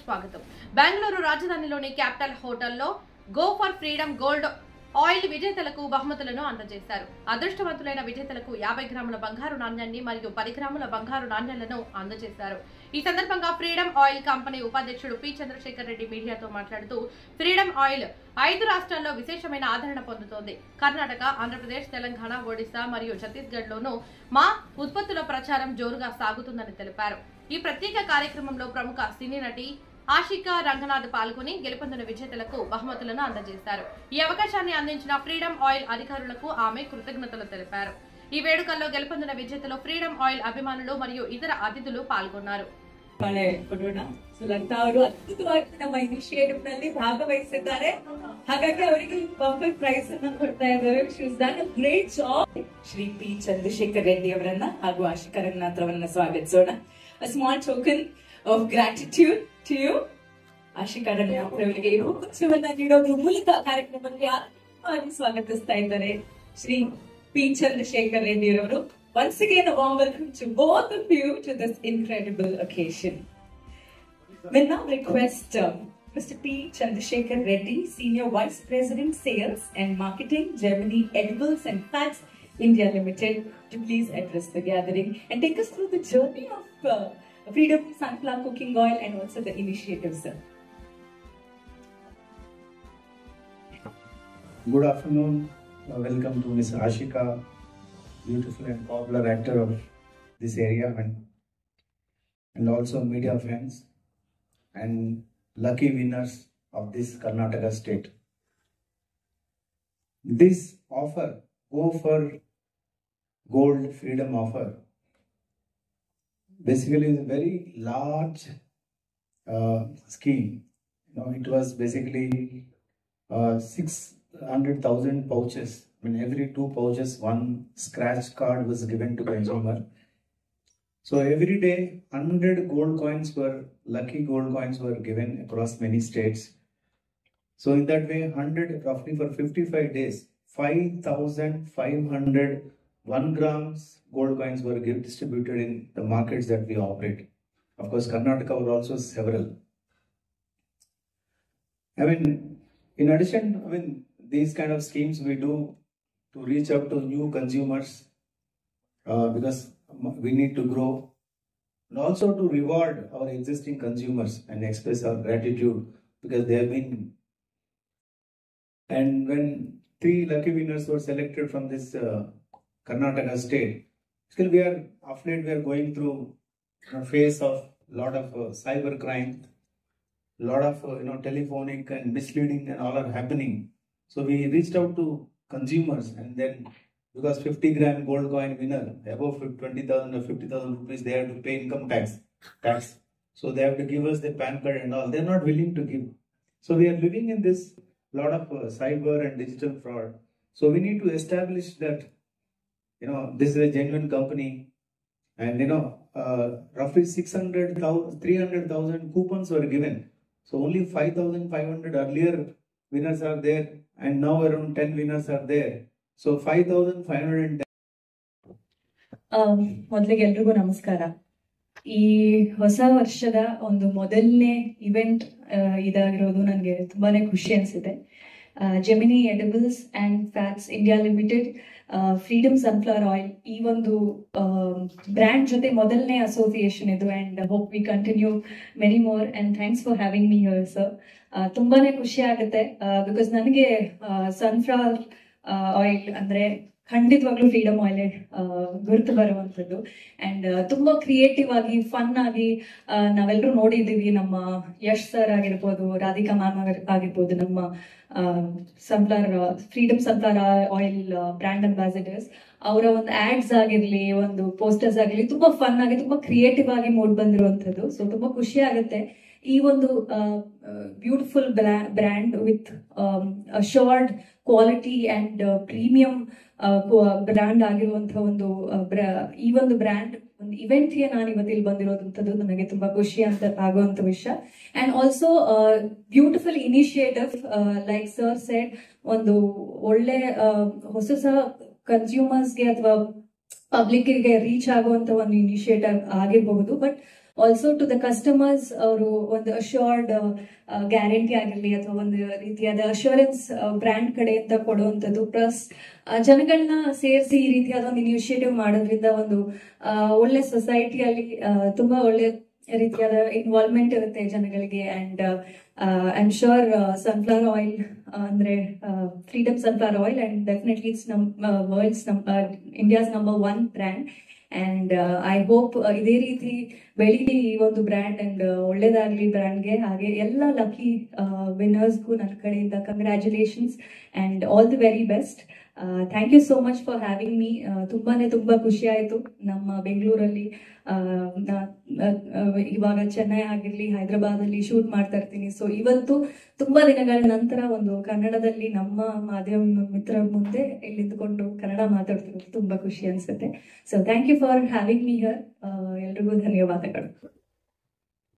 స్వాగతం. బెంగళూరు రాజధానిలోని క్యాపిటల్ హోటల్లో go for freedom gold oil విజేతలకు బహుమతులను అందజేశారు. అదృష్టవంతులైన విజేతలకు 50 గ్రాముల బంగారు నాణ్యాన్ని మరియు 10 గ్రాముల బంగారు నాణ్యాలను అందజేశారు. ఈ సందర్భంగా ఫ్రీడమ్ ఆయిల్ కంపెనీ ఉపాధ్యక్షుడు పి చంద్రశేఖర్ రెడ్డి మీడియాతో మాట్లాడుతూ, ఫ్రీడమ్ ఆయిల్ 5 రాష్ట్రాల్లో విశేషమైన ఆదరణ పొందుతోంది. కర్ణాటక, ఆంధ్రప్రదేశ్, తెలంగాణ, ఒడిశా మరియు ఛత్తీస్గఢ్లోనూ మా ఉత్పత్తుల ప్రచారం జోరుగా సాగుతుందని తెలిపారు. ఈ ప్రత్యేక కార్యక్రమంలో ప్రముఖ సినీ నటి ఆషికా రంగనాథ్ పాల్గొని గెలుపొందిన విజేతలకు బహుమతులను అందజేశారు. ఈ అవకాశాన్ని అందించిన ఫ్రీడమ్ ఆయిల్ అధికారులకు ఆమె కృతజ్ఞతలు తెలిపారు. ఈ వేడుకల్లో గెలుపొందిన విజేతలు ಫ್ರೀಡಮ್ ಆಯಿಲ್ ಅಭಿಮಾನುలు మరియు ಇತರ ಅತಿಥಿಗಳು ಪಾಲ್ಗೊಂಡರು. ಲತಾ ಅವರು ಅದ್ಭುತವಾಗಿ ನಮ್ಮ ಇನಿಷಿಯೇಟಿವ್ ನಲ್ಲಿ ಭಾಗವಹಿಸಿದ್ದಾರೆ. ಹಾಗಾಗಿ ಅವರಿಗೆ ಬಂಪರ್ ಪ್ರೈಸ್ ಅನ್ನು ಕೊಡ್ತಾ ಇದ್ದಾರೆ. She has done a great job. Shri P Chandrashekar Reddy ಅವರನ್ನ ಹಾಗೂ ಆಶಿಕಾ ರಂಗನಾಥ್ ಅವರನ್ನ ಸ್ವಾಗತಿಸೋಣ. A small token of gratitude to you. Ashika Ranganath ಅವರಿಗೆ ಹುಚ್ಚುವನ್ನ ನೀಡೋದ್ರ ಮೂಲಕ ಕಾರ್ಯಕ್ರಮಕ್ಕೆ ಆತ್ಮವಾಗಿ ಸ್ವಾಗತಿಸ್ತಾ ಇದ್ದಾರೆ ಶ್ರೀ ಪಿ ಚಂದ್ರಶೇಖರ್ ರೆಡ್ಡಿ ಅವರು. Once again, a warm welcome to both of you to this incredible occasion. We now request Mr. P. Chandrasekhar Reddy, Senior Vice President, Sales and Marketing, Germany Edibles and Fats India Limited, to please address the gathering and take us through the journey of Freedom Sunflower Cooking Oil and also the initiative, sir. Good afternoon. Welcome to Ms. Ashika, beautiful and popular actor of this area, and also media friends and lucky winners of this Karnataka state. This offer, Go for Gold Freedom offer, basically is a very large scheme. It was basically 600,000 pouches. I mean, every 2 pouches, 1 scratch card was given to consumer. So every day, 100 gold coins were, lucky gold coins were given across many states. So in that way, 100 roughly for 55 days, 5,500 1 grams gold coins were distributed in the markets that we operate. Of course, Karnataka were also several. I mean, in addition, these kind of schemes we do to reach out to new consumers because we need to grow, and also to reward our existing consumers and express our gratitude because they have been. And when 3 lucky winners were selected from this Karnataka state, still we are going through a phase of lot of cyber crime, lot of telephonic and misleading and all are happening. So we reached out to consumers, and then because 50-gram gold coin winner above 20,000 or 50,000 rupees, they have to pay income tax. So they have to give us their PAN card and all. They are not willing to give. So we are living in this lot of cyber and digital fraud. So we need to establish that this is a genuine company, and roughly 300,000 coupons were given. So only 5,500 earlier winners are there, and now around 10 winners are there. So 5,510. ಮೊದಲಿಗೆ ಎಲ್ರಿಗೂ ನಮಸ್ಕಾರ. ಈ ಹೊಸ ವರ್ಷದ ಒಂದು ಮೊದಲನೇ event ಇದಾಗಿರೋದು ನನಗೆ ತುಂಬಾನೇ ಖುಷಿ ಅನಿಸಿದೆ. Gemini ಎಡಿಬಲ್ಸ್ and fats India limited, freedom sunflower oil, ಈ ಒಂದು ಬ್ರ್ಯಾಂಡ್ ಜೊತೆ ಮೊದಲನೇ ಅಸೋಸಿಯೇಷನ್ ಇದು. And hope we continue many more. And thanks for having me here sir. ತುಂಬಾನೇ ಖುಷಿ ಆಗುತ್ತೆ ಬಿಕಾಸ್ ನನಗೆ ಸನ್ಫ್ಲವರ್ ಆಯಿಲ್ ಅಂದ್ರೆ ಖಂಡಿತವಾಗ್ಲೂ ಫ್ರೀಡಮ್ ಆಯಿಲ್ ಗುರುತು ಬರುವಂಥದ್ದು. ಅಂಡ್ ತುಂಬಾ ಕ್ರಿಯೇಟಿವ್ ಆಗಿ, ಫನ್ ಆಗಿ ನಾವೆಲ್ಲರೂ ನೋಡಿದ್ದೀವಿ. ನಮ್ಮ ಯಶ್ ಸರ್ ಆಗಿರ್ಬೋದು, ರಾಧಿಕಾ ಮ್ಯಾಮ್ ಆಗಿರ್ಬೋದು, ನಮ್ಮ freedom sunflower oil brand ambassadors, ಅವರ ಒಂದು ಆಡ್ಸ್ ಆಗಿರ್ಲಿ, ಒಂದು ಪೋಸ್ಟರ್ಸ್ ಆಗಿರ್ಲಿ, ತುಂಬಾ ಫನ್ ಆಗಿ, ತುಂಬಾ ಕ್ರಿಯೇಟಿವ್ ಆಗಿ ಮೂಡ್ ಬಂದಿರುವಂಥದ್ದು. ಸೊ ತುಂಬಾ ಖುಷಿ ಆಗುತ್ತೆ. ಈ ಒಂದು beautiful brand with assured quality and premium brand ಆಗಿರುವಂತಹ ಈ ಒಂದು ಬ್ರ್ಯಾಂಡ್ ಒಂದು ಇವೆಂಟ್ಗೆ ನಾನು ಇವತ್ತಿಲ್ಲಿ ಬಂದಿರೋದಂಥದ್ದು ನನಗೆ ತುಂಬಾ ಖುಷಿ ಅಂತ ಆಗುವಂತ ವಿಷಯ. And also beautiful initiative, like sir shed, ಒಂದು ಒಳ್ಳೆ ಹೊಸ ಕನ್ಸ್ಯೂಮರ್ಸ್ಗೆ ಅಥವಾ ಪಬ್ಲಿಕ್ ಗೆ ರೀಚ್ ಆಗುವಂತ ಒಂದು ಇನಿಷಿಯೇಟಿವ್ ಆಗಿರಬಹುದು. But also to the customers ಅವರು ಒಂದು ಅಶ್ಯೂರ್ಡ್ ಗ್ಯಾರಂಟಿ ಆಗಿರಲಿ ಅಥವಾ ಒಂದು ರೀತಿಯಾದ ಅಶ್ಯೂರೆನ್ಸ್ ಬ್ರ್ಯಾಂಡ್ ಕಡೆಯಿಂದ ಕೊಡುವಂಥದ್ದು, ಪ್ಲಸ್ ಜನಗಳನ್ನ ಸೇರಿಸಿ ಈ ರೀತಿಯಾದ ಒಂದು ಇನಿಷಿಯೇಟಿವ್ ಮಾಡೋದ್ರಿಂದ ಒಂದು ಒಳ್ಳೆ ಸೊಸೈಟಿಯಲ್ಲಿ ತುಂಬಾ ಒಳ್ಳೆ ರೀತಿಯಾದ ಇನ್ವಾಲ್ವ್ಮೆಂಟ್ ಇರುತ್ತೆ ಜನಗಳಿಗೆ. And I am sure sunflower oil ಅಂದ್ರೆ freedom sunflower oil and definitely it's world's India's number 1 brand. And I hope ಇದೇ ರೀತಿ ಬೆಳೀಲಿ ಈ ಒಂದು ಬ್ರ್ಯಾಂಡ್ ಅಂಡ್ ಒಳ್ಳೇದಾಗ್ಲಿ ಬ್ರ್ಯಾಂಡ್ಗೆ. ಹಾಗೆ ಎಲ್ಲ ಲಕ್ಕಿ ವಿನ್ನರ್ಸ್ಗೂ ನನ್ನ ಕಡೆಯಿಂದ congratulations and all the very best. Thank you so much for having me. ತುಂಬಾ ಖುಷಿ ಆಯ್ತು. ನಮ್ಮ ಬೆಂಗಳೂರಲ್ಲಿ ಇವಾಗ ಚೆನ್ನೈ ಆಗಿರ್ಲಿ, ಹೈದರಾಬಾದಲ್ಲಿ ಶೂಟ್ ಮಾಡ್ತಾ ಇರ್ತೀನಿ. ಸೊ ಇವತ್ತು ತುಂಬಾ ದಿನಗಳ ನಂತರ ಒಂದು ಕನ್ನಡದಲ್ಲಿ ನಮ್ಮ ಮಾಧ್ಯಮ ಮಿತ್ರರ ಮುಂದೆ ಇಲ್ಲಿ ನಿಂತ್ಕೊಂಡು ಕನ್ನಡ ಮಾತಾಡ್ತಿರೋದು ತುಂಬಾ ಖುಷಿ ಅನ್ಸುತ್ತೆ. So thank you for having me here. ಎಲ್ರಿಗೂ ಧನ್ಯವಾದಗಳು.